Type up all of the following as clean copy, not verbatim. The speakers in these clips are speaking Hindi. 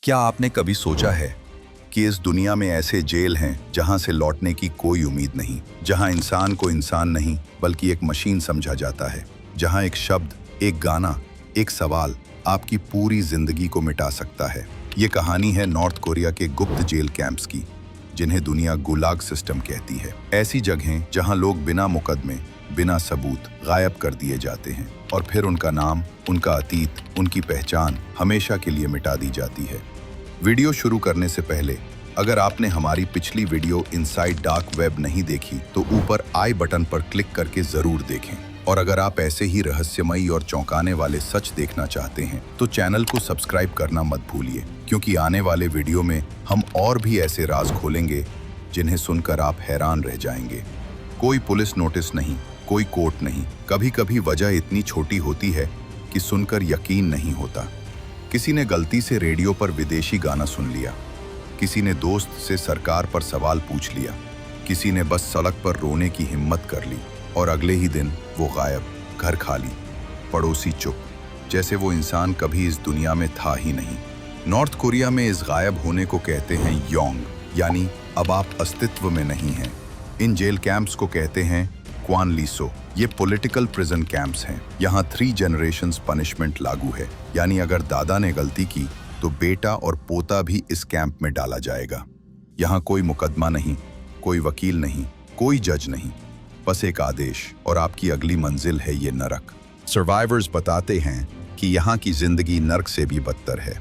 क्या आपने कभी सोचा है कि इस दुनिया में ऐसे जेल हैं जहां से लौटने की कोई उम्मीद नहीं, जहां इंसान को इंसान नहीं बल्कि एक मशीन समझा जाता है, जहां एक शब्द, एक गाना, एक सवाल आपकी पूरी जिंदगी को मिटा सकता है। ये कहानी है नॉर्थ कोरिया के गुप्त जेल कैंप्स की, जिन्हें दुनिया गुलाग सिस्टम कहती है। ऐसी जगहें जहां लोग बिना मुकदमे, बिना सबूत गायब कर दिए जाते हैं और फिर उनका नाम, उनका अतीत, उनकी पहचान हमेशा के लिए मिटा दी जाती है। वीडियो शुरू करने से पहले अगर आपने हमारी पिछली वीडियो इनसाइड डार्क वेब नहीं देखी तो ऊपर आई बटन पर क्लिक करके जरूर देखें। और अगर आप ऐसे ही रहस्यमयी और चौंकाने वाले सच देखना चाहते हैं तो चैनल को सब्सक्राइब करना मत भूलिए, क्योंकि आने वाले वीडियो में हम और भी ऐसे राज खोलेंगे जिन्हें सुनकर आप हैरान रह जाएंगे। कोई पुलिस नोटिस नहीं, कोई कोर्ट नहीं, कभी कभी वजह इतनी छोटी होती है कि सुनकर यकीन नहीं होता। किसी ने गलती से रेडियो पर विदेशी गाना सुन लिया, किसी ने दोस्त से सरकार पर सवाल पूछ लिया, किसी ने बस सड़क पर रोने की हिम्मत कर ली और अगले ही दिन वो गायब, घर खाली, पड़ोसी चुप, जैसे वो इंसान कभी इस दुनिया में था ही नहीं। नॉर्थ कोरिया में इस गायब होने को कहते हैं योंग, यानी अब आप अस्तित्व में नहीं हैं। इन जेल कैंप्स को कहते हैं क्वानलीसो। ये पॉलिटिकल प्रिजन कैंप्स हैं। यहाँ 3 जनरेशंस पनिशमेंट लागू है, यानी अगर दादा ने गलती की तो बेटा और पोता भी इस कैंप में डाला जाएगा। यहाँ कोई मुकदमा नहीं, कोई वकील नहीं, कोई जज नहीं, बस एक आदेश, और आपकी अगली मंजिल है ये नरक। सर्वाइवर्स बताते हैं कि यहाँ की जिंदगी नरक से भी बदतर है।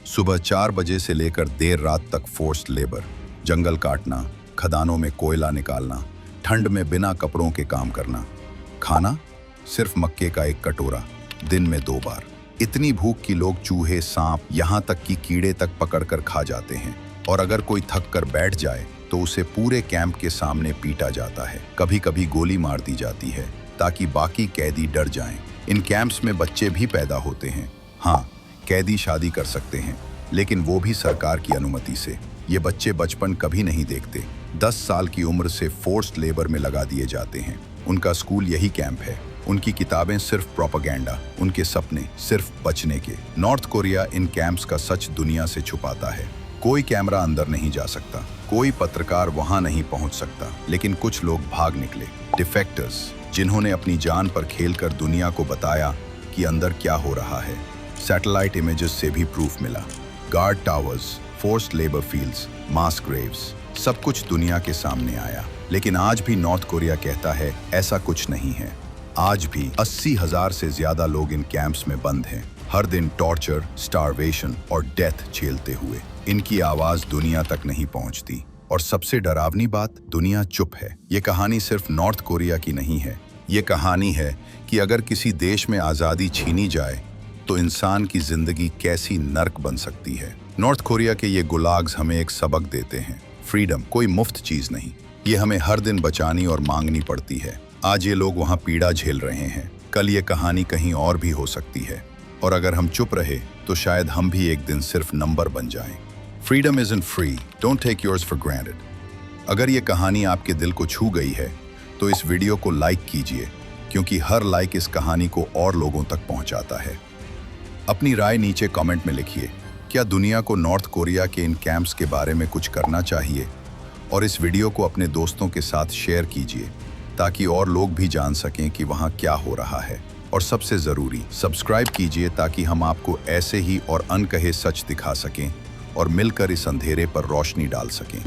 सुबह 4 बजे से लेकर देर रात तक फोर्स्ड लेबर, जंगल काटना, खदानों में कोयला निकालना, ठंड में बिना कपड़ों के काम करना, खाना सिर्फ मक्के का एक कटोरा, दिन में 2 बार। इतनी भूख कि लोग चूहे, सांप, यहाँ तक कि कीड़े तक पकड़कर खा जाते हैं। और अगर कोई थक कर बैठ जाए तो उसे पूरे कैंप के सामने पीटा जाता है। कभी कभी गोली मार दी जाती है ताकि बाकी कैदी डर जाएं। इन कैंप्स में बच्चे भी पैदा होते हैं। हाँ, कैदी शादी कर सकते हैं, लेकिन वो भी सरकार की अनुमति से। ये बच्चे बचपन कभी नहीं देखते। 10 साल की उम्र से फोर्स्ड लेबर में लगा दिए जाते हैं। उनका स्कूल यही कैंप है, उनकी किताबें सिर्फ प्रोपेगेंडा, उनके सपने सिर्फ बचने के। नॉर्थ कोरिया इन कैंप्स का सच दुनिया से छुपाता है। कोई कैमरा अंदर नहीं जा सकता, कोई पत्रकार वहां नहीं पहुंच सकता, लेकिन कुछ लोग भाग निकले, डिफेक्टर्स, जिन्होंने अपनी जान पर खेलकर दुनिया को बताया कि अंदर क्या हो रहा है। सैटेलाइट इमेजेस से भी प्रूफ मिला। Guard towers, forced labour fields, mass graves, सब कुछ दुनिया के सामने आया। लेकिन आज भी नॉर्थ कोरिया कहता है ऐसा कुछ नहीं है। आज भी 80,000 से ज्यादा लोग इन कैंप्स में बंद हैं, हर दिन टॉर्चर, स्टारवेशन और डेथ झेलते हुए। इनकी आवाज दुनिया तक नहीं पहुंचती। और सबसे डरावनी बात, दुनिया चुप है। ये कहानी सिर्फ नॉर्थ कोरिया की नहीं है। ये कहानी है कि अगर किसी देश में आजादी छीनी जाए तो इंसान की जिंदगी कैसी नर्क बन सकती है। नॉर्थ कोरिया के ये गुलाग्स हमें एक सबक देते हैं। फ्रीडम कोई मुफ्त चीज नहीं, ये हमें हर दिन बचानी और मांगनी पड़ती है। आज ये लोग वहाँ पीड़ा झेल रहे हैं, कल ये कहानी कहीं और भी हो सकती है। और अगर हम चुप रहे तो शायद हम भी एक दिन सिर्फ नंबर बन जाएं। Freedom isn't free, don't take yours for granted. अगर ये कहानी आपके दिल को छू गई है तो इस वीडियो को लाइक कीजिए, क्योंकि हर लाइक इस कहानी को और लोगों तक पहुँचाता है। अपनी राय नीचे कमेंट में लिखिए। क्या दुनिया को नॉर्थ कोरिया के इन कैंप्स के बारे में कुछ करना चाहिए? और इस वीडियो को अपने दोस्तों के साथ शेयर कीजिए ताकि और लोग भी जान सकें कि वहाँ क्या हो रहा है। और सबसे ज़रूरी, सब्सक्राइब कीजिए ताकि हम आपको ऐसे ही और अनकहे सच दिखा सकें और मिलकर इस अंधेरे पर रोशनी डाल सकें।